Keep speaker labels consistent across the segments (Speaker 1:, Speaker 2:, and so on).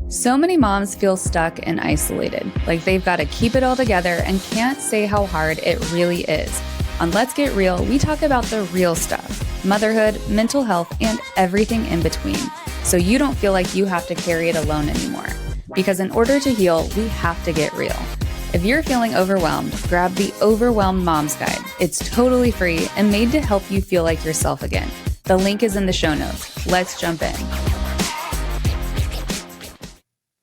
Speaker 1: So many moms feel stuck and isolated, like they've got to keep it all together and can't say how hard it really is. On Let's Get Real, we talk about the real stuff, motherhood, mental health, and everything in between, so you don't feel like you have to carry it alone anymore. Because in order to heal, we have to get real. If you're feeling overwhelmed, grab the Overwhelmed Moms Guide. It's totally free and made to help you feel like yourself again. The link is in the show notes. Let's jump in.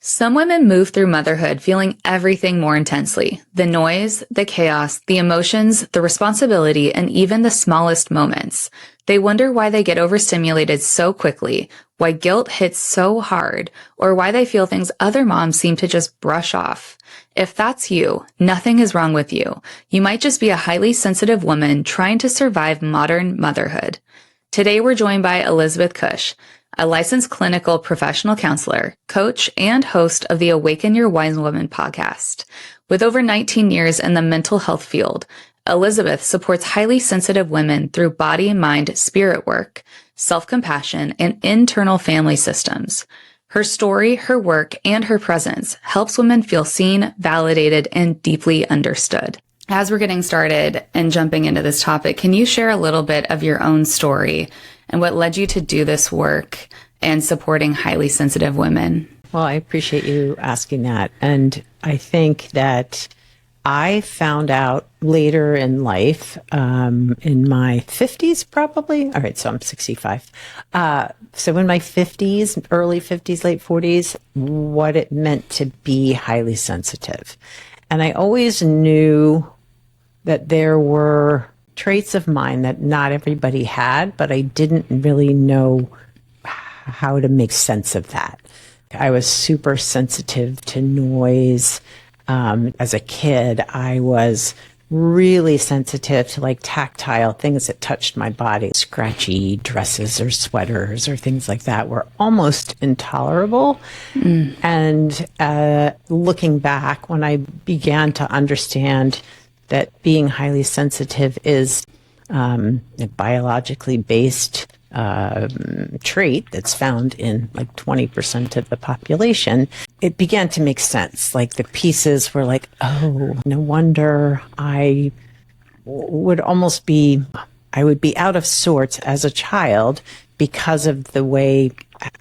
Speaker 1: Some women move through motherhood feeling everything more intensely. The noise, the chaos, the emotions, the responsibility, and even the smallest moments. They wonder why they get overstimulated so quickly, why guilt hits so hard, or why they feel things other moms seem to just brush off. If that's you, nothing is wrong with you. You might just be a highly sensitive woman trying to survive modern motherhood. Today we're joined by Elizabeth Cush, a licensed clinical professional counselor, coach, and host of the Awaken Your Wise Woman podcast. With over 19 years in the mental health field, Elizabeth supports highly sensitive women through body, mind, spirit work, self-compassion, and internal family systems. Her story, her work, and her presence helps women feel seen, validated, and deeply understood. As we're getting started and jumping into this topic, can you share a little bit of your own story and what led you to do this work and supporting highly sensitive women?
Speaker 2: Well, I appreciate you asking that. And I think that I found out later in life, in my 50s, probably. All right, so I'm 65. So in my 50s, early 50s, late 40s, what it meant to be highly sensitive. And I always knew that there were traits of mine that not everybody had, but I didn't really know how to make sense of that. I was super sensitive to noise. As a kid, I was really sensitive to like tactile things that touched my body. Scratchy dresses or sweaters or things like that were almost intolerable. And looking back, when I began to understand that being highly sensitive is a biologically based trait that's found in like 20% of the population, it began to make sense. Like the pieces were like, oh, no wonder I would be out of sorts as a child because of the way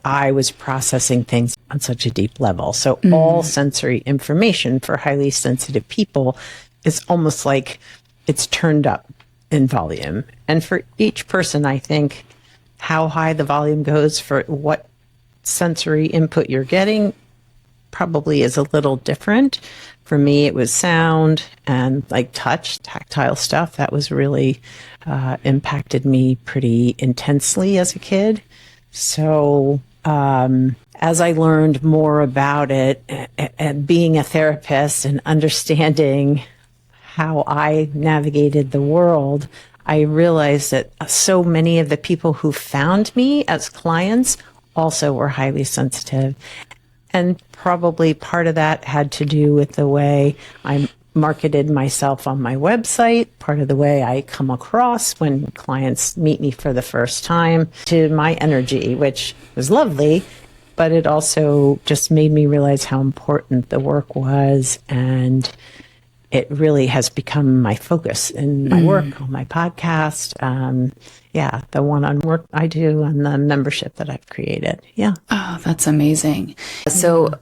Speaker 2: I was processing things on such a deep level. So all sensory information for highly sensitive people is almost like it's turned up in volume. And for each person, I think how high the volume goes for what sensory input you're getting probably is a little different. For me, it was sound and like touch, tactile stuff. That was really impacted me pretty intensely as a kid. So as I learned more about it and being a therapist and understanding how I navigated the world, I realized that so many of the people who found me as clients also were highly sensitive. And probably part of that had to do with the way I marketed myself on my website, part of the way I come across when clients meet me for the first time, to my energy, which was lovely, but it also just made me realize how important the work was. And it really has become my focus in my work, on my podcast. The one-on-one work I do and the membership that I've created. Yeah.
Speaker 1: Oh, that's amazing. So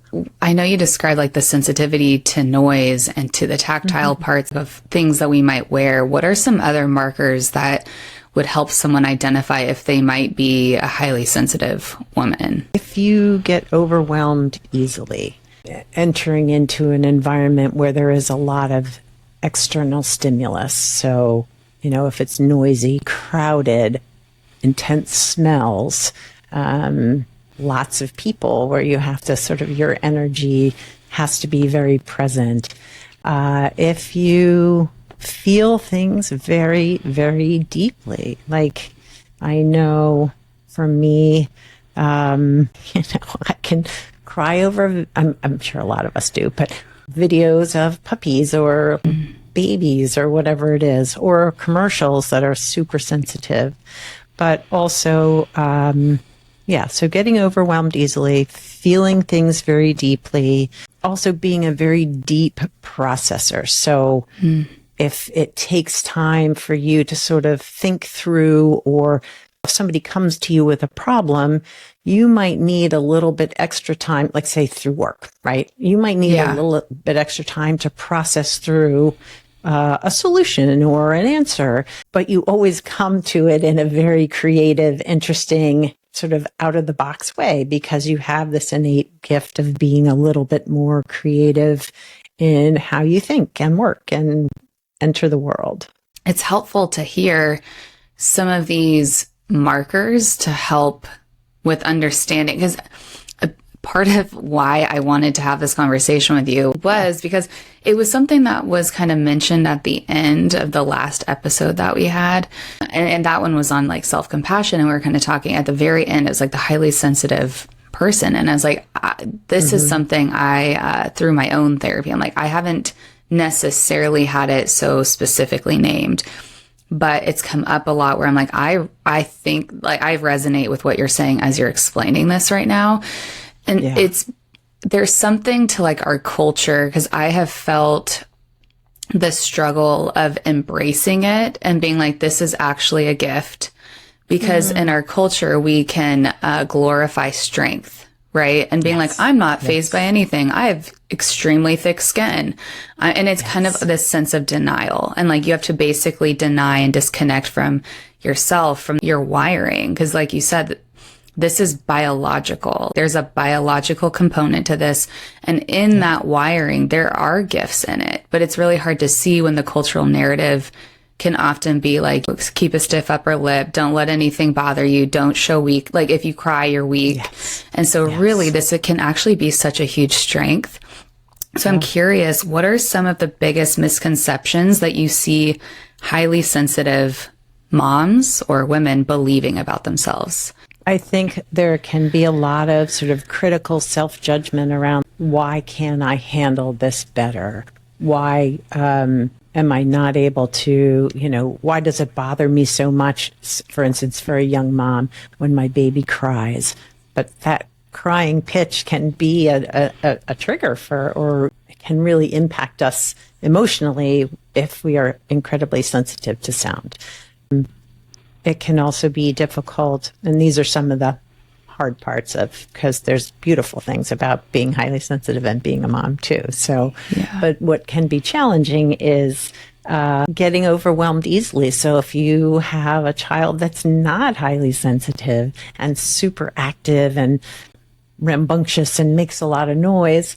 Speaker 1: I know you described like the sensitivity to noise and to the tactile parts of things that we might wear. What are some other markers that would help someone identify if they might be a highly sensitive woman?
Speaker 2: If you get overwhelmed easily, entering into an environment where there is a lot of external stimulus. So, if it's noisy, crowded, intense smells, lots of people where you have to sort of, your energy has to be very present. If you feel things very, very deeply, like I know for me, I can cry over, I'm sure a lot of us do, but videos of puppies or babies or whatever it is, or commercials that are super sensitive. But also, Yeah. So getting overwhelmed easily, feeling things very deeply, also being a very deep processor. So if it takes time for you to sort of think through, or if somebody comes to you with a problem, you might need a little bit extra time, like say through work, right? You might need a little bit extra time to process through a solution or an answer, but you always come to it in a very creative, interesting, sort of out of the box way, because you have this innate gift of being a little bit more creative in how you think and work and enter the world.
Speaker 1: It's helpful to hear some of these markers to help with understanding, because part of why I wanted to have this conversation with you was because it was something that was kind of mentioned at the end of the last episode that we had. And that one was on like self-compassion. And we were kind of talking at the very end, it was like the highly sensitive person. And I was like, this is something through my own therapy, I'm like, I haven't necessarily had it so specifically named, but it's come up a lot where I'm like, I think like I resonate with what you're saying as you're explaining this right now. And there's something to like our culture, because I have felt the struggle of embracing it and being like, this is actually a gift, because in our culture, we can glorify strength, right? And being like, I'm not fazed by anything. I have extremely thick skin. And it's kind of this sense of denial. And like, you have to basically deny and disconnect from yourself, from your wiring. Because like you said, this is biological. There's a biological component to this. And in that wiring, there are gifts in it. But it's really hard to see when the cultural narrative can often be like, keep a stiff upper lip. Don't let anything bother you. Don't show weak. Like if you cry, you're weak. And so really this, it can actually be such a huge strength. So I'm curious, what are some of the biggest misconceptions that you see highly sensitive moms or women believing about themselves?
Speaker 2: I think there can be a lot of sort of critical self-judgment around, why can't I handle this better? Why am I not able to, why does it bother me so much, for instance, for a young mom, when my baby cries? But that crying pitch can be a trigger or it can really impact us emotionally if we are incredibly sensitive to sound. It can also be difficult, and these are some of the hard parts because there's beautiful things about being highly sensitive and being a mom too. So, but what can be challenging is getting overwhelmed easily. So if you have a child that's not highly sensitive and super active and rambunctious and makes a lot of noise,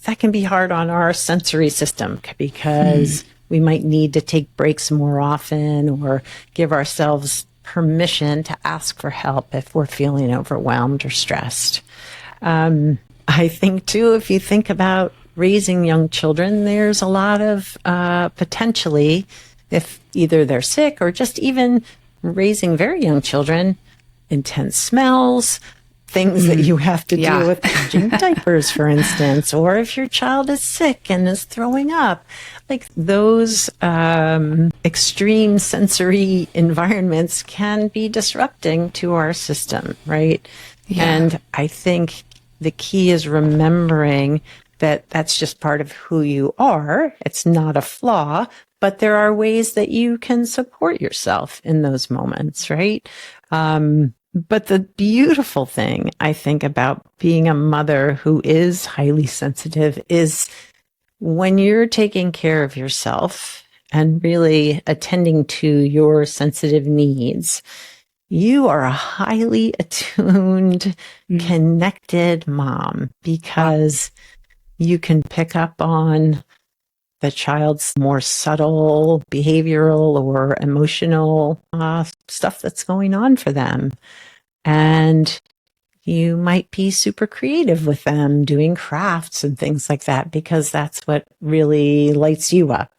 Speaker 2: that can be hard on our sensory system, because we might need to take breaks more often or give ourselves permission to ask for help if we're feeling overwhelmed or stressed. I think too, if you think about raising young children, there's a lot of potentially, if either they're sick or just even raising very young children, intense smells, things that you have to deal with, changing diapers, for instance, or if your child is sick and is throwing up, like those extreme sensory environments can be disrupting to our system, right? And I think the key is remembering that that's just part of who you are. It's not a flaw, but there are ways that you can support yourself in those moments, right? But the beautiful thing, I think, about being a mother who is highly sensitive is when you're taking care of yourself and really attending to your sensitive needs, you are a highly attuned, connected mom, because you can pick up on the child's more subtle behavioral or emotional stuff that's going on for them. And you might be super creative with them, doing crafts and things like that, because that's what really lights you up.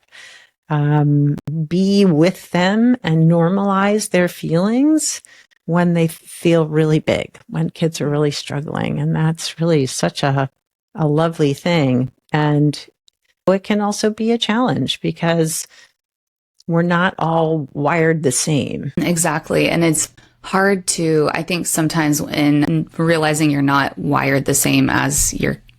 Speaker 2: Be with them and normalize their feelings when they feel really big, when kids are really struggling. And that's really such a lovely thing. And it can also be a challenge because we're not all wired the same.
Speaker 1: Exactly. And it's hard to, I think sometimes in realizing you're not wired the same as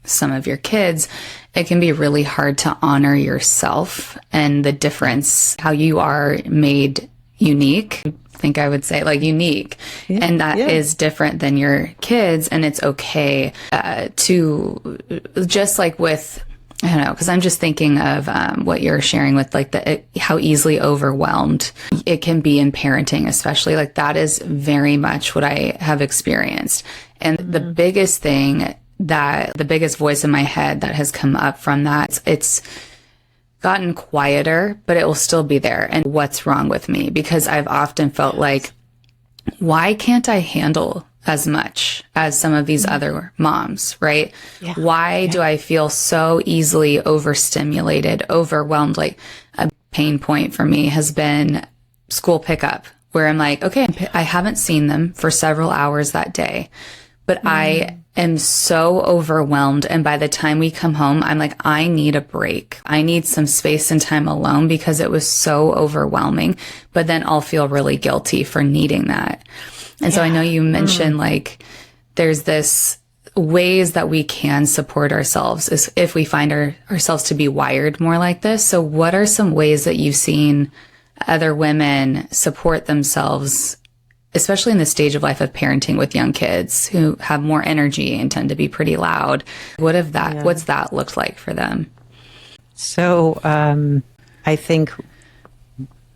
Speaker 1: some of your kids, it can be really hard to honor yourself and the difference, how you are made unique. I think I would say like unique.
Speaker 2: Yeah,
Speaker 1: and that is different than your kids. And it's okay to just like with, I don't know, because I'm just thinking of what you're sharing with like how easily overwhelmed it can be in parenting, especially like that is very much what I have experienced. And the biggest thing the biggest voice in my head that has come up from that, it's gotten quieter, but it will still be there. And what's wrong with me? Because I've often felt like, why can't I handle as much as some of these other moms, right? Yeah. Why do I feel so easily overstimulated, overwhelmed? Like a pain point for me has been school pickup, where I'm like, okay, I haven't seen them for several hours that day, but I am so overwhelmed. And by the time we come home, I'm like, I need a break. I need some space and time alone because it was so overwhelming. But then I'll feel really guilty for needing that. And so I know you mentioned like there's this ways that we can support ourselves is if we find ourselves to be wired more like this. So what are some ways that you've seen other women support themselves, especially in the stage of life of parenting with young kids who have more energy and tend to be pretty loud? What's that looked like for them?
Speaker 2: So I think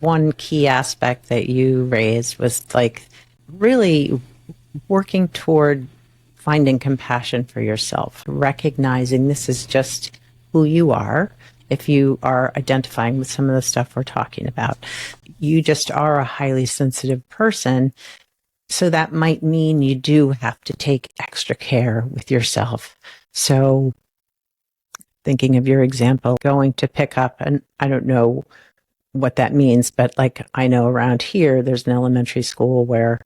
Speaker 2: one key aspect that you raised was like really working toward finding compassion for yourself, recognizing this is just who you are. If you are identifying with some of the stuff we're talking about, you just are a highly sensitive person. So that might mean you do have to take extra care with yourself. So thinking of your example, going to pick up, and I don't know what that means, but like I know around here, there's an elementary school where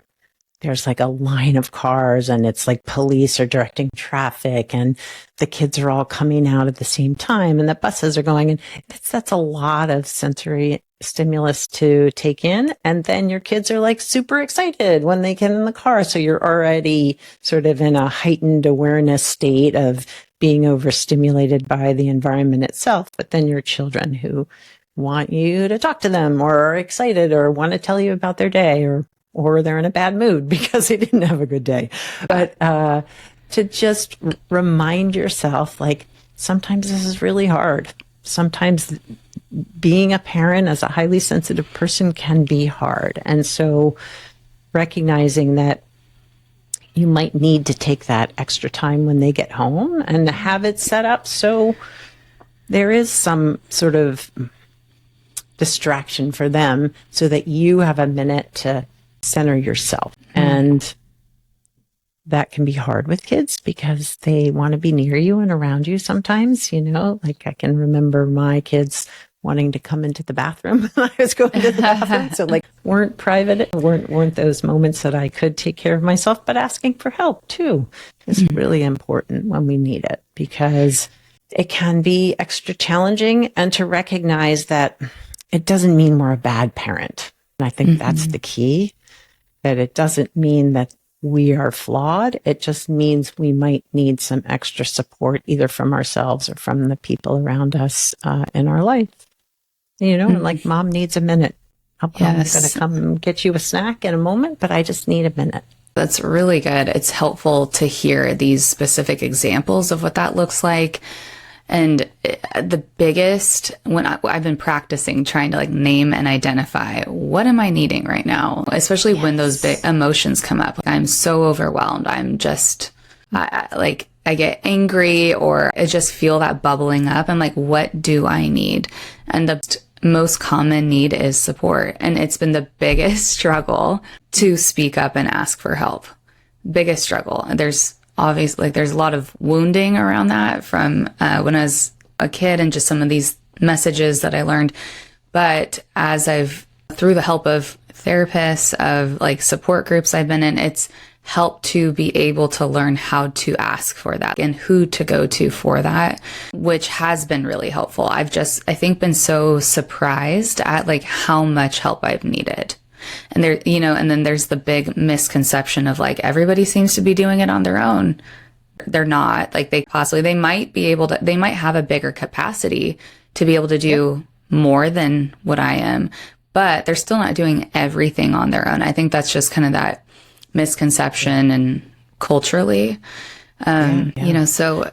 Speaker 2: there's like a line of cars and it's like police are directing traffic and the kids are all coming out at the same time and the buses are going, and that's a lot of sensory stimulus to take in. And then your kids are like super excited when they get in the car. So you're already sort of in a heightened awareness state of being overstimulated by the environment itself. But then your children who want you to talk to them or are excited or want to tell you about their day, or they're in a bad mood because they didn't have a good day. But to just remind yourself, like, sometimes this is really hard. Sometimes being a parent as a highly sensitive person can be hard. And so recognizing that you might need to take that extra time when they get home and have it set up so there is some sort of distraction for them so that you have a minute to center yourself. And that can be hard with kids because they want to be near you and around you sometimes, like I can remember my kids wanting to come into the bathroom when I was going to the bathroom. So like weren't private, weren't those moments that I could take care of myself, but asking for help too is really important when we need it, because it can be extra challenging, and to recognize that it doesn't mean we're a bad parent. And I think that's the key. That it doesn't mean that we are flawed. It just means we might need some extra support, either from ourselves or from the people around us in our life. And like mom needs a minute. I'm going to come get you a snack in a moment, but I just need a minute.
Speaker 1: That's really good. It's helpful to hear these specific examples of what that looks like. And the biggest, when I've been practicing trying to like name and identify, what am I needing right now? Especially when those big emotions come up. I'm so overwhelmed. I'm just I get angry, or I just feel that bubbling up. I'm like, what do I need? And the most common need is support. And it's been the biggest struggle to speak up and ask for help. Biggest struggle. There's obviously, there's a lot of wounding around that from when I was a kid and just some of these messages that I learned. But through the help of therapists, of like support groups I've been in, it's helped to be able to learn how to ask for that and who to go to for that, which has been really helpful. I think been so surprised at like how much help I've needed. And there, you know, and then there's the big misconception of like, everybody seems to be doing it on their own. They're not. Like, they might be able to, they might have a bigger capacity to be able to do more than what I am, but they're still not doing everything on their own. I think that's just kind of that misconception and culturally, you know, so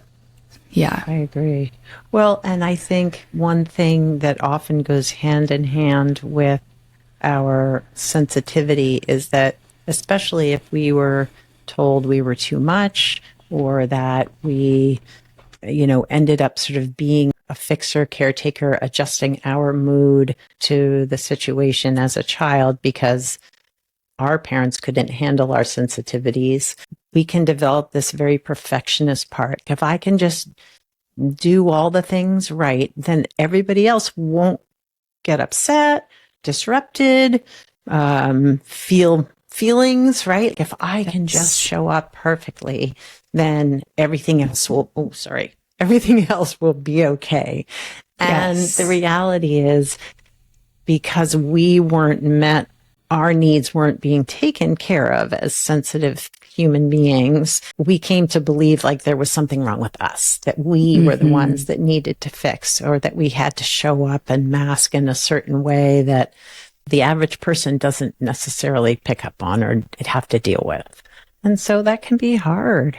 Speaker 1: yeah.
Speaker 2: I agree. Well, and I think one thing that often goes hand in hand with our sensitivity is that, especially if we were told we were too much, or that we, you know, ended up sort of being a fixer, caretaker, adjusting our mood to the situation as a child because our parents couldn't handle our sensitivities, we can develop this very perfectionist part. If I can just do all the things right, then everybody else won't get upset, disrupted, feel feelings, right? If I can just show up perfectly, then everything else will, everything else will be okay. And the reality is, because we weren't met, our needs weren't being taken care of as sensitive human beings, we came to believe like there was something wrong with us, that we were the ones that needed to fix, or that we had to show up and mask in a certain way that the average person doesn't necessarily pick up on or have to deal with. And so that can be hard.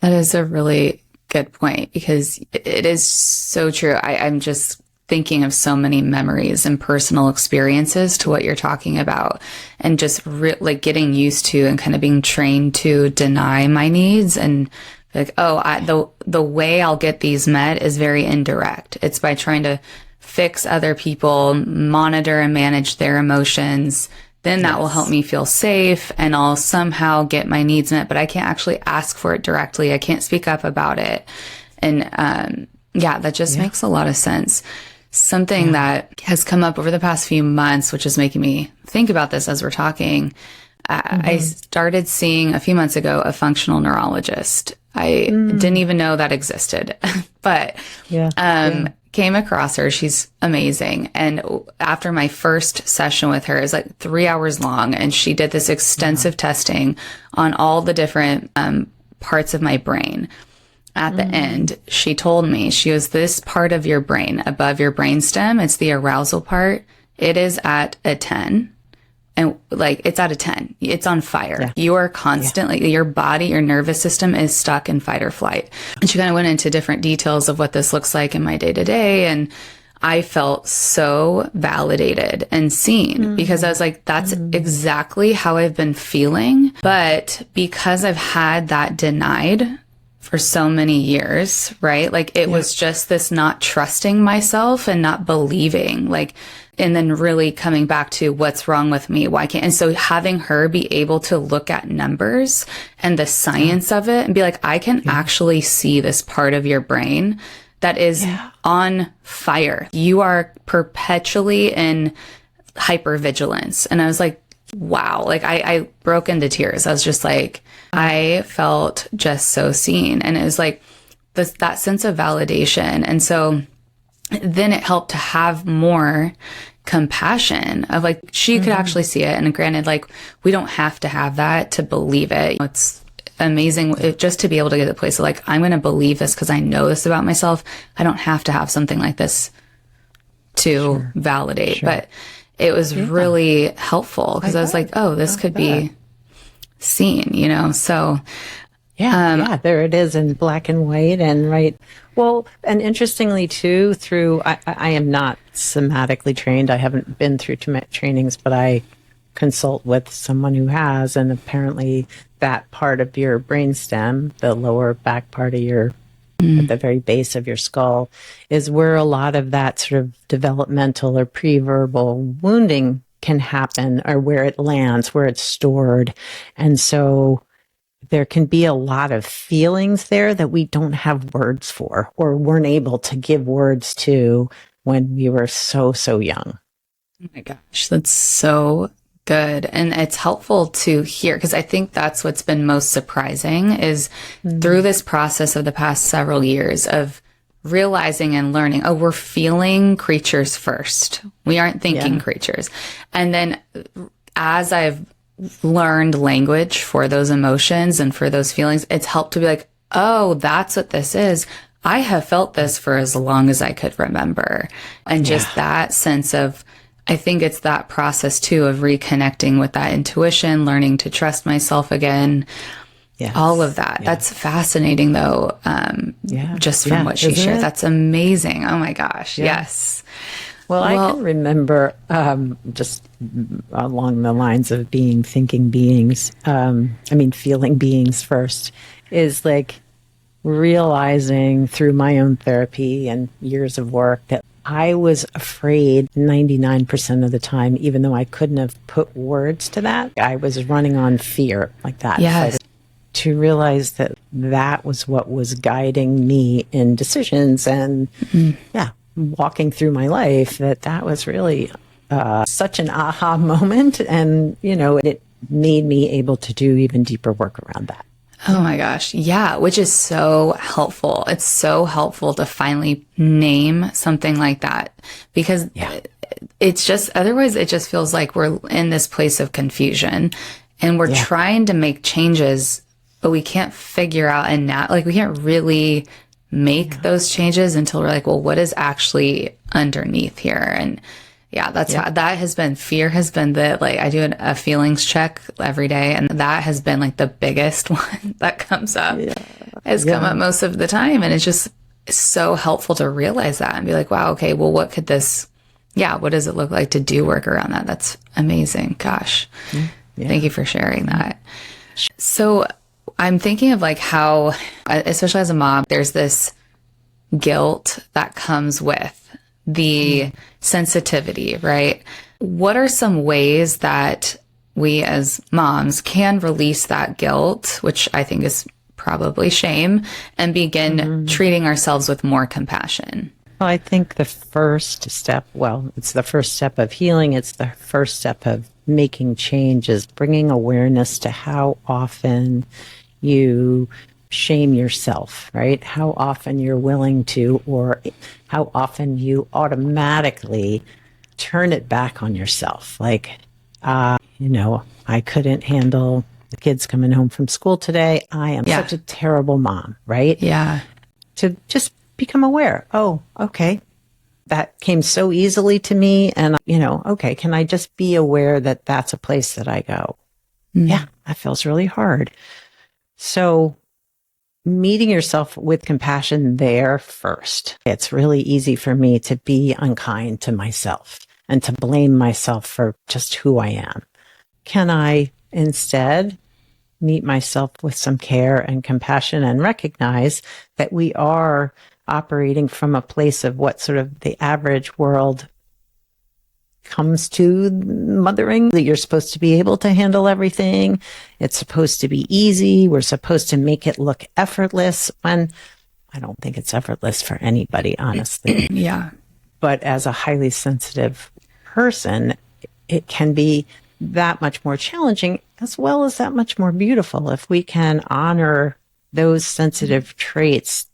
Speaker 1: That is a really good point, because it is so true. I'm just thinking of so many memories and personal experiences to what you're talking about, and just like getting used to and kind of being trained to deny my needs, and like, the way I'll get these met is very indirect. It's by trying to fix other people, monitor and manage their emotions. Then that will help me feel safe, and I'll somehow get my needs met, but I can't actually ask for it directly. I can't speak up about it. And that just makes a lot of sense. Something that has come up over the past few months, which is making me think about this as we're talking, I started seeing a few months ago a functional neurologist. I didn't even know that existed, but came across her. She's amazing. And after my first session with her, it was like 3 hours long, and she did this extensive testing on all the different parts of my brain. At the end, she told me, she goes, this part of your brain above your brainstem, it's the arousal part. It is at a 10. And like, it's at a 10. It's on fire. Yeah. You are constantly, your body, your nervous system is stuck in fight or flight. And she kind of went into different details of what this looks like in my day to day. And I felt so validated and seen, because I was like, that's exactly how I've been feeling. But because I've had that denied for so many years, right? Like, it was just this not trusting myself and not believing, like, and then really coming back to what's wrong with me. Why can't, and so having her be able to look at numbers and the science of it and be like, I can actually see this part of your brain that is on fire. You are perpetually in hypervigilance. And I was like, wow, like I broke into tears. I was just like, I felt just so seen. And it was like that sense of validation. And so then it helped to have more compassion of like, she could actually see it. And granted, like, we don't have to have that to believe it. It's amazing just to be able to get to the place of like, I'm going to believe this because I know this about myself. I don't have to have something like this to validate. But it was really helpful, because I was like, oh, this could be seen, you know? So there it is in black and white and right. Well, and interestingly too, I am not somatically trained. I haven't been through trainings, but I consult with someone who has, and apparently that part of your brainstem, the lower back part of your, at the very base of your skull, is where a lot of that sort of developmental or pre-verbal wounding can happen, or where it lands, where it's stored. And so there can be a lot of feelings there that we don't have words for, or weren't able to give words to when we were so young. Oh my gosh, that's so good. And it's helpful to hear, because I think that's what's been most surprising is through this process of the past several years of realizing and learning, oh, we're feeling creatures first. We aren't thinking creatures. And then as I've learned language for those emotions and for those feelings, it's helped to be like, oh, that's what this is. I have felt this for as long as I could remember. And just that sense of, I think it's that process too of reconnecting with that intuition, learning to trust myself again. Yes. All of that. Yeah. That's fascinating though. Just from what she shared. That's amazing. Oh my gosh. Yeah. Yes.
Speaker 2: Well, I can remember just along the lines of being thinking beings, feeling beings first, is like realizing through my own therapy and years of work that I was afraid 99% of the time, even though I couldn't have put words to that. I was running on fear like that.
Speaker 1: Yes.
Speaker 2: To realize that that was what was guiding me in decisions and walking through my life, that was really such an aha moment. And, it made me able to do even deeper work around that.
Speaker 1: Oh my gosh. Yeah. Which is so helpful. It's so helpful to finally name something like that because it's just, otherwise it just feels like we're in this place of confusion and we're trying to make changes, but we can't figure out and now, like we can't really make those changes until we're like, well, what is actually underneath here? And that's how that has been. Fear has been I do a feelings check every day. And that has been like the biggest one that comes up, come up most of the time. And it's just so helpful to realize that and be like, wow, okay, well, what could this, what does it look like to do work around that? That's amazing. Gosh. Thank you for sharing that. So I'm thinking of like how, especially as a mom, there's this guilt that comes with the sensitivity, right? What are some ways that we as moms can release that guilt, which I think is probably shame, and begin treating ourselves with more compassion?
Speaker 2: Well, I think the first step, it's the first step of healing. It's the first step of making change is bringing awareness to how often you shame yourself, right? How often you're willing to, or how often you automatically turn it back on yourself. Like, I couldn't handle the kids coming home from school today. I am such a terrible mom, right?
Speaker 1: Yeah.
Speaker 2: To just become aware. Oh, okay. That came so easily to me. And, okay, can I just be aware that that's a place that I go? Yeah, that feels really hard. So meeting yourself with compassion there first. It's really easy for me to be unkind to myself and to blame myself for just who I am. Can I instead meet myself with some care and compassion and recognize that we are operating from a place of what sort of the average world comes to mothering, that you're supposed to be able to handle everything. It's supposed to be easy. We're supposed to make it look effortless when I don't think it's effortless for anybody, honestly. But as a highly sensitive person, it can be that much more challenging as well as that much more beautiful if we can honor those sensitive traits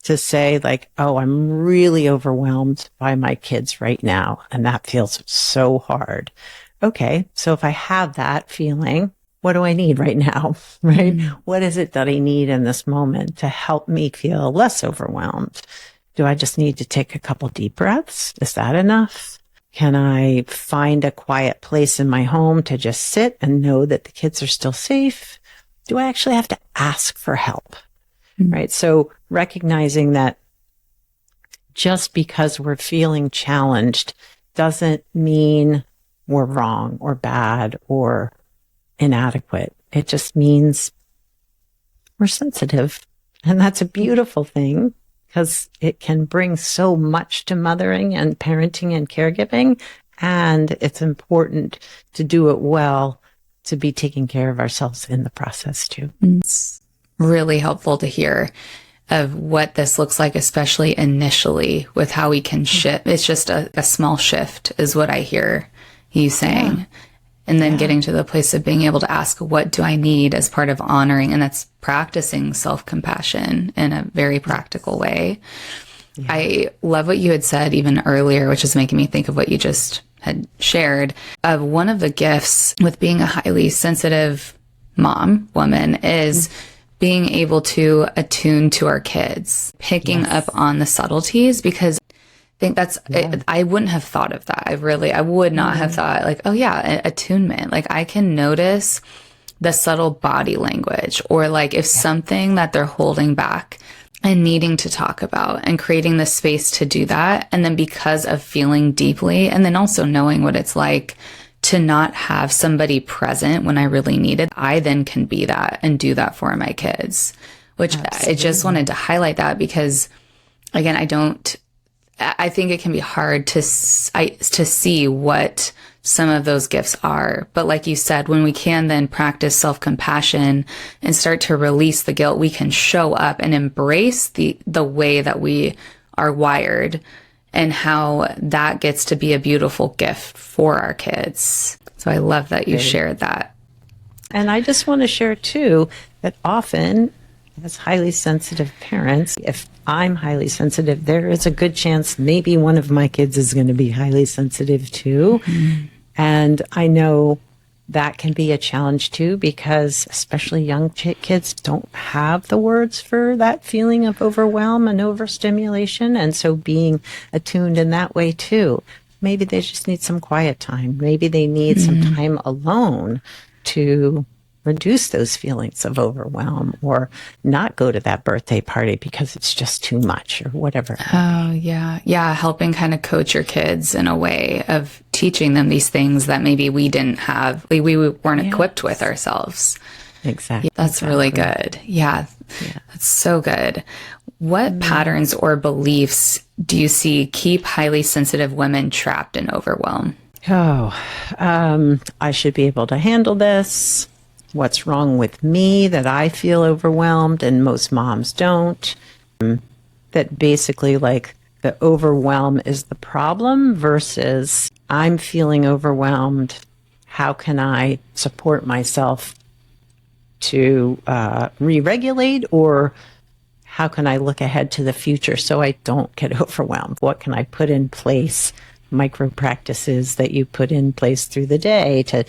Speaker 2: to say like, oh, I'm really overwhelmed by my kids right now. And that feels so hard. Okay. So if I have that feeling, what do I need right now? Right? What is it that I need in this moment to help me feel less overwhelmed? Do I just need to take a couple deep breaths? Is that enough? Can I find a quiet place in my home to just sit and know that the kids are still safe? Do I actually have to ask for help? Right. So recognizing that just because we're feeling challenged doesn't mean we're wrong or bad or inadequate. It just means we're sensitive. And that's a beautiful thing because it can bring so much to mothering and parenting and caregiving. And it's important to do it well, to be taking care of ourselves in the process too.
Speaker 1: It's really helpful to hear of what this looks like, especially initially with how we can shift. It's just a small shift is what I hear you saying. Yeah. And then getting to the place of being able to ask, what do I need as part of honoring? And that's practicing self-compassion in a very practical way. Yeah. I love what you had said even earlier, which is making me think of what you just had shared of one of the gifts with being a highly sensitive woman is being able to attune to our kids, picking up on the subtleties, because I think that's, I wouldn't have thought of that. I would not have thought like, oh yeah, attunement. Like I can notice the subtle body language, or like if something that they're holding back and needing to talk about, and creating the space to do that. And then because of feeling deeply, and then also knowing what it's like to not have somebody present when I really need it, I then can be that and do that for my kids, which I just wanted to highlight that because, again, I think it can be hard to see what some of those gifts are. But like you said, when we can then practice self-compassion and start to release the guilt, we can show up and embrace the way that we are wired, and how that gets to be a beautiful gift for our kids. So I love that you shared that.
Speaker 2: And I just want to share too, that often as highly sensitive parents, if I'm highly sensitive, there is a good chance maybe one of my kids is going to be highly sensitive too. Mm-hmm. And I know that can be a challenge too, because especially young kids don't have the words for that feeling of overwhelm and overstimulation. And so being attuned in that way too, maybe they just need some quiet time. Maybe they need some time alone to reduce those feelings of overwhelm, or not go to that birthday party because it's just too much, or whatever.
Speaker 1: Oh, yeah. Yeah. Helping kind of coach your kids in a way of teaching them these things that maybe we didn't have, we weren't equipped with ourselves.
Speaker 2: Exactly.
Speaker 1: That's really good. Yeah. That's so good. What patterns or beliefs do you see keep highly sensitive women trapped in overwhelm?
Speaker 2: I should be able to handle this. What's wrong with me that I feel overwhelmed and most moms don't? That basically like the overwhelm is the problem versus I'm feeling overwhelmed. How can I support myself to re-regulate, or how can I look ahead to the future so I don't get overwhelmed? What can I put in place? Micro practices that you put in place through the day to,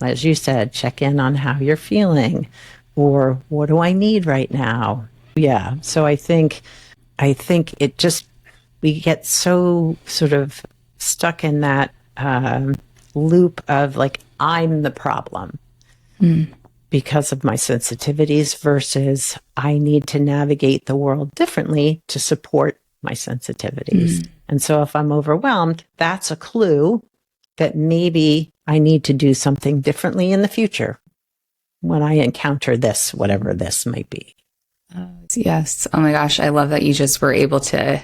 Speaker 2: as you said, check in on how you're feeling, or what do I need right now? Yeah. So I think it just, we get so sort of stuck in that loop of like, I'm the problem because of my sensitivities, versus I need to navigate the world differently to support my sensitivities. And so if I'm overwhelmed, that's a clue that maybe I need to do something differently in the future when I encounter this, whatever this might be.
Speaker 1: Yes. Oh my gosh. I love that you just were able to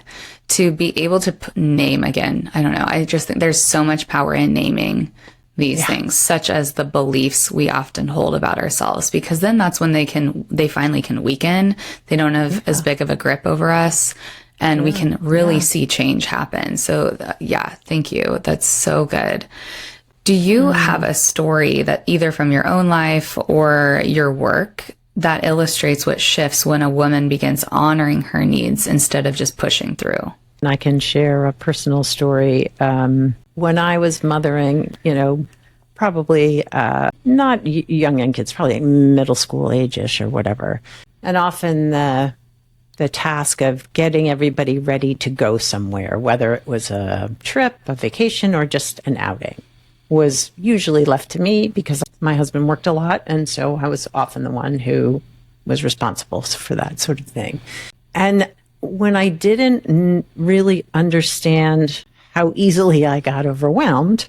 Speaker 1: be able to name again. I don't know. I just think there's so much power in naming these things, such as the beliefs we often hold about ourselves, because then that's when they finally can weaken. They don't have as big of a grip over us, and we can really see change happen. So thank you. That's so good. Do you have a story that either from your own life or your work that illustrates what shifts when a woman begins honoring her needs instead of just pushing through?
Speaker 2: And I can share a personal story. When I was mothering, probably not young kids, probably middle school age-ish or whatever. And often the task of getting everybody ready to go somewhere, whether it was a trip, a vacation, or just an outing, was usually left to me because my husband worked a lot. And so I was often the one who was responsible for that sort of thing. And when I didn't really understand how easily I got overwhelmed,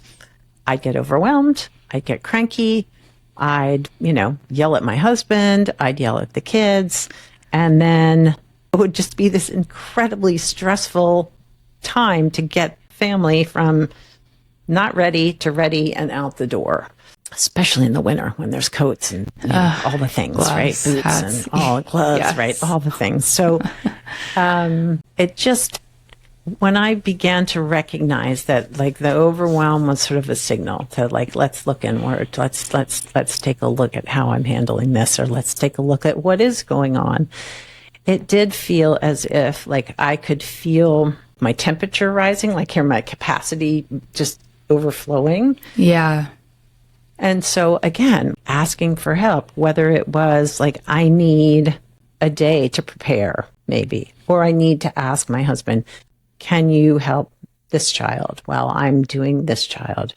Speaker 2: I'd get overwhelmed, I'd get cranky, I'd, yell at my husband, I'd yell at the kids, and then it would just be this incredibly stressful time to get family from not ready to ready and out the door, especially in the winter when there's coats and all the things, gloves, right? Boots hats, and all gloves, right? All the things. So it just, when I began to recognize that like the overwhelm was sort of a signal to like, let's look inward, let's take a look at how I'm handling this, or let's take a look at what is going on. It did feel as if like I could feel my temperature rising, like hear my capacity just overflowing.
Speaker 1: Yeah.
Speaker 2: And so again, asking for help, whether it was like, I need a day to prepare, maybe, or I need to ask my husband, can you help this child while I'm doing this child?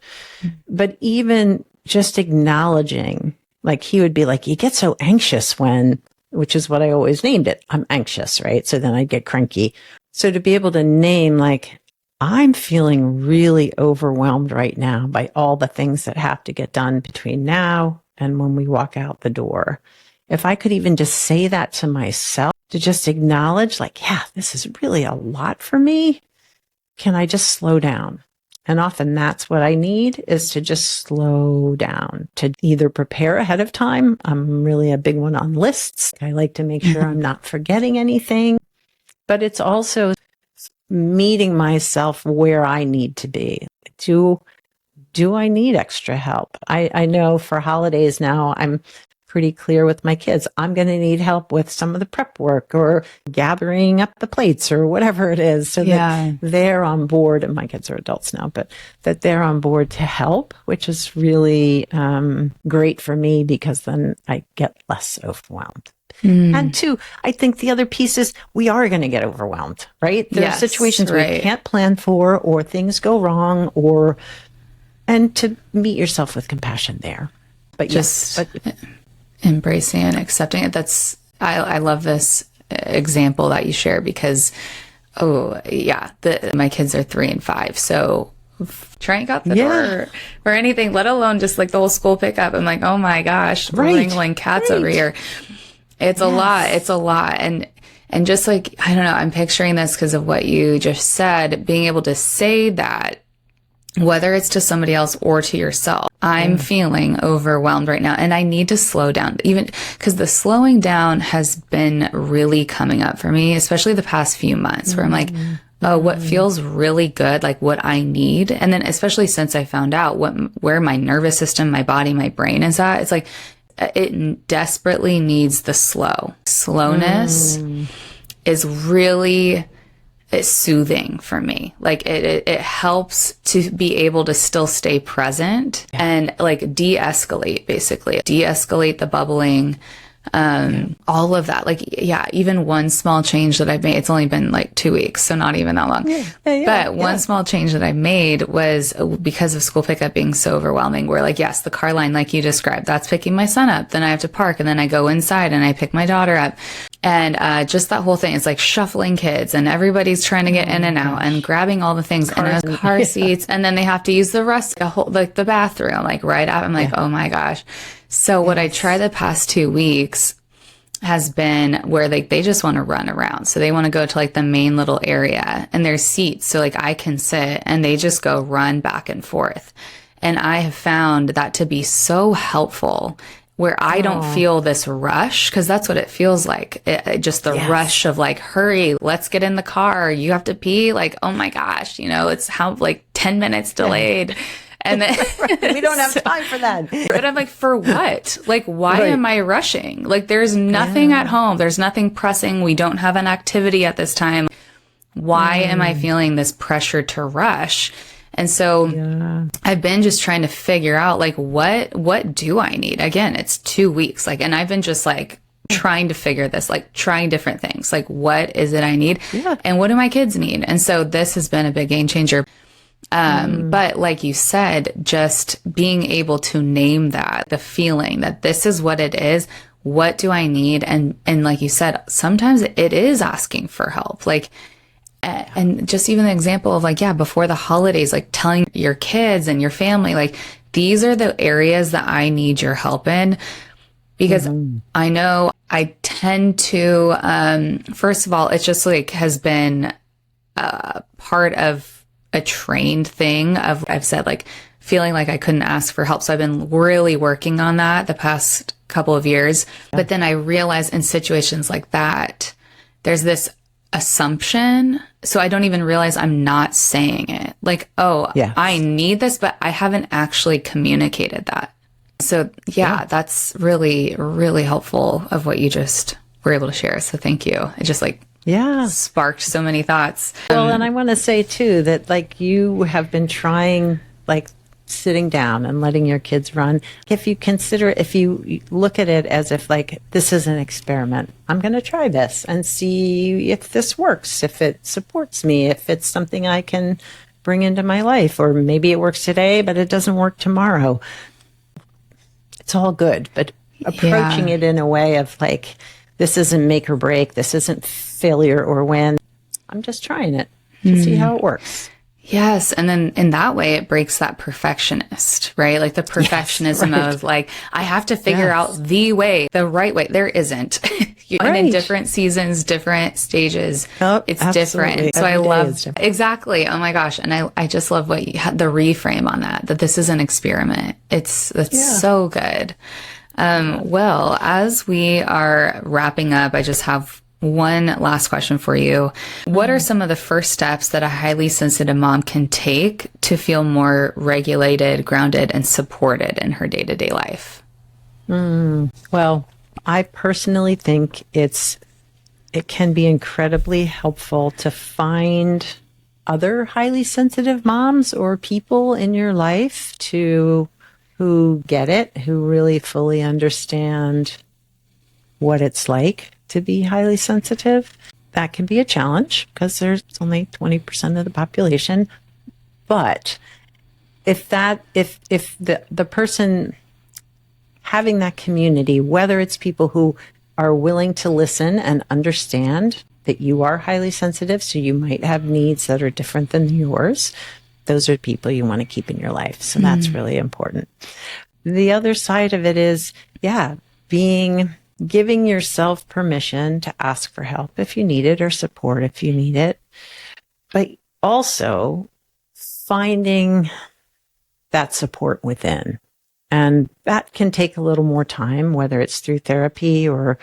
Speaker 2: But even just acknowledging, like he would be like, you get so anxious when, which is what I always named it. I'm anxious, right? So then I'd get cranky. So to be able to name, like, I'm feeling really overwhelmed right now by all the things that have to get done between now and when we walk out the door. If I could even just say that to myself, to just acknowledge, like, yeah, this is really a lot for me. Can I just slow down? And often that's what I need, is to just slow down, to either prepare ahead of time. I'm really a big one on lists. I like to make sure I'm not forgetting anything, but it's also meeting myself where I need to be. Do I need extra help? I know for holidays now, I'm pretty clear with my kids. I'm going to need help with some of the prep work or gathering up the plates or whatever it is, so that they're on board. And my kids are adults now, but that they're on board to help, which is really great for me, because then I get less overwhelmed. And two, I think the other piece is we are going to get overwhelmed, right? There are situations where you can't plan for, or things go wrong, and to meet yourself with compassion there. But
Speaker 1: embracing and accepting it. I love this example that you share, because, my kids are 3 and 5. So trying out the door or anything, let alone just like the whole school pickup. I'm like, oh my gosh, wrangling cats over here. It's a lot. It's a lot. And just like, I don't know, I'm picturing this because of what you just said, being able to say that, whether it's to somebody else or to yourself, I'm feeling overwhelmed right now and I need to slow down, even because the slowing down has been really coming up for me, especially the past few months, where I'm like, oh, what feels really good, like what I need. And then especially since I found out where my nervous system, my body, my brain is at, it's like, it desperately needs the slowness is really, it's soothing for me. Like it helps to be able to still stay present and like de-escalate, basically de-escalate the bubbling, all of that. Like, even one small change that I've made, it's only been like 2 weeks, so not even that long. But one small change that I made was because of school pickup being so overwhelming, where like, yes, the car line, like you described, that's picking my son up. Then I have to park, and then I go inside and I pick my daughter up. And just that whole thing, it's like shuffling kids, and everybody's trying to get in and out and grabbing all the things, and car seats, and then they have to use the the bathroom, like right out. I'm like, oh my gosh. So what I tried the past 2 weeks has been where like they just want to run around. So they want to go to like the main little area, and there's seats, so like I can sit, and they just go run back and forth. And I have found that to be so helpful, where I don't feel this rush, because that's what it feels like. Just the rush of like, hurry, let's get in the car. You have to pee. Like, oh my gosh, it's how like 10 minutes delayed. And then
Speaker 2: we don't have time for that.
Speaker 1: But I'm like, for what? Like, why am I rushing? Like, there's nothing at home. There's nothing pressing. We don't have an activity at this time. Why am I feeling this pressure to rush? And so I've been just trying to figure out, like, what do I need? Again, it's 2 weeks. Like, and I've been just like trying to figure this, like trying different things. Like, what is it I need? And what do my kids need? And so this has been a big game changer. But like you said, just being able to name that, the feeling that this is what it is. What do I need? And like you said, sometimes it is asking for help. Like, and just even the example of like, before the holidays, like telling your kids and your family, like, these are the areas that I need your help in, because I know I tend to, first of all, it's just like has been part of a trained thing of, I've said, like, feeling like I couldn't ask for help. So I've been really working on that the past couple of years. But then I realized in situations like that, there's this assumption. So I don't even realize I'm not saying it. Like, I need this, but I haven't actually communicated that. So that's really, really helpful of what you just were able to share. So thank you. It just like, sparked so many thoughts.
Speaker 2: Well, and I want to say too that like you have been trying like sitting down and letting your kids run. If you look at it as if like, this is an experiment, I'm going to try this and see if this works, if it supports me, if it's something I can bring into my life, or maybe it works today, but it doesn't work tomorrow. It's all good, but approaching it in a way of like, this isn't make or break, this isn't failure or win. I'm just trying it to see how it works.
Speaker 1: Yes. And then in that way, it breaks that perfectionist, right? Like the perfectionism of like, I have to figure out the right way. There isn't. And in different seasons, different stages, it's different. So I love, exactly. Oh my gosh. And I just love what you had, the reframe on that this is an experiment. That's so good. Well, as we are wrapping up, I just have one last question for you. What are some of the first steps that a highly sensitive mom can take to feel more regulated, grounded, and supported in her day-to-day life?
Speaker 2: Well, I personally think it can be incredibly helpful to find other highly sensitive moms or people in your life who get it, who really fully understand what it's like to be highly sensitive. That can be a challenge because there's only 20% of the population. But if the person having that community, whether it's people who are willing to listen and understand that you are highly sensitive, so you might have needs that are different than yours, those are people you want to keep in your life. So that's really important. The other side of it is, giving yourself permission to ask for help if you need it or support if you need it, but also finding that support within. And that can take a little more time, whether it's through therapy or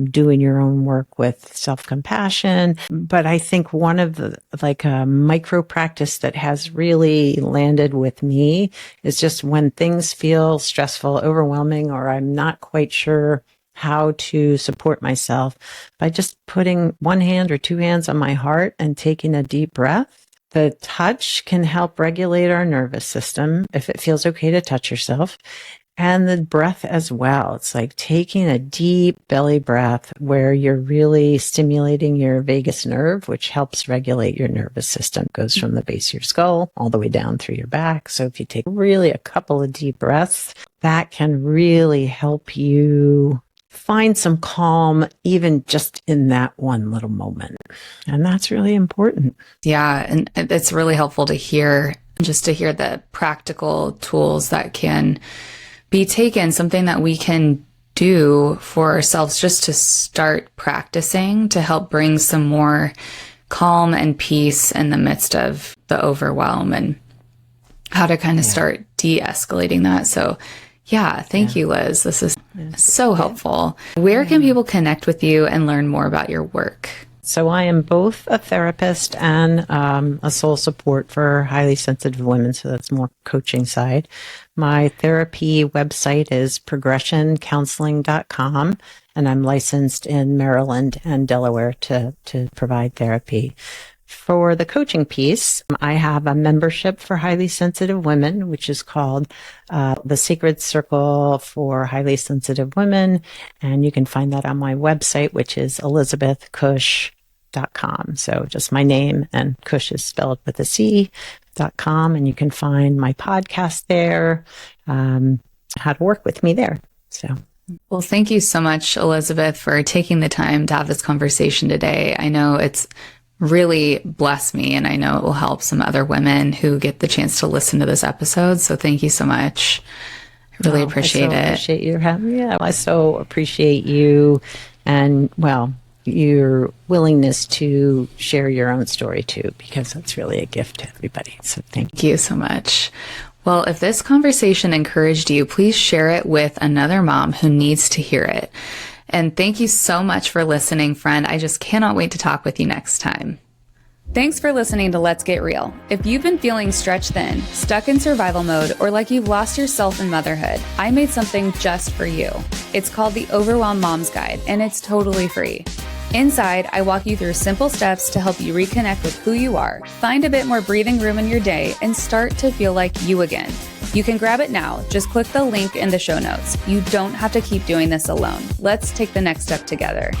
Speaker 2: doing your own work with self-compassion. But I think one of the, like a micro practice that has really landed with me is just when things feel stressful, overwhelming, or I'm not quite sure how to support myself, by just putting one hand or two hands on my heart and taking a deep breath. The touch can help regulate our nervous system if it feels okay to touch yourself, and the breath as well. It's like taking a deep belly breath where you're really stimulating your vagus nerve, which helps regulate your nervous system. It goes from the base of your skull all the way down through your back. So if you take really a couple of deep breaths, that can really help you find some calm, even just in that one little moment. And that's really important.
Speaker 1: Yeah. And it's really helpful to hear the practical tools that can be taken, something that we can do for ourselves just to start practicing to help bring some more calm and peace in the midst of the overwhelm, and how to kind of start de-escalating that. So thank you, Liz. This is so helpful. Where can people connect with you and learn more about your work?
Speaker 2: So I am both a therapist and a soul support for highly sensitive women. So that's more coaching side. My therapy website is progressioncounseling.com, and I'm licensed in Maryland and Delaware to provide therapy. For the coaching piece, I have a membership for highly sensitive women, which is called the Sacred Circle for Highly Sensitive Women. And you can find that on my website, which is elizabethcush.com. So just my name, and Cush is spelled with a C.com. And you can find my podcast there, how to work with me there. So.
Speaker 1: Well, thank you so much, Elizabeth, for taking the time to have this conversation today. I know it's really blessed me, and I know it will help some other women who get the chance to listen to this episode. So thank you so much. I really appreciate it.
Speaker 2: I appreciate you having me. I so appreciate you, and your willingness to share your own story too, because that's really a gift to everybody. So thank you
Speaker 1: so much. Well, if this conversation encouraged you, please share it with another mom who needs to hear it. And thank you so much for listening, friend. I just cannot wait to talk with you next time. Thanks for listening to Let's Get Real. If you've been feeling stretched thin, stuck in survival mode, or like you've lost yourself in motherhood, I made something just for you. It's called the Overwhelmed Mom's Guide, and it's totally free. Inside, I walk you through simple steps to help you reconnect with who you are, find a bit more breathing room in your day, and start to feel like you again. You can grab it now. Just click the link in the show notes. You don't have to keep doing this alone. Let's take the next step together.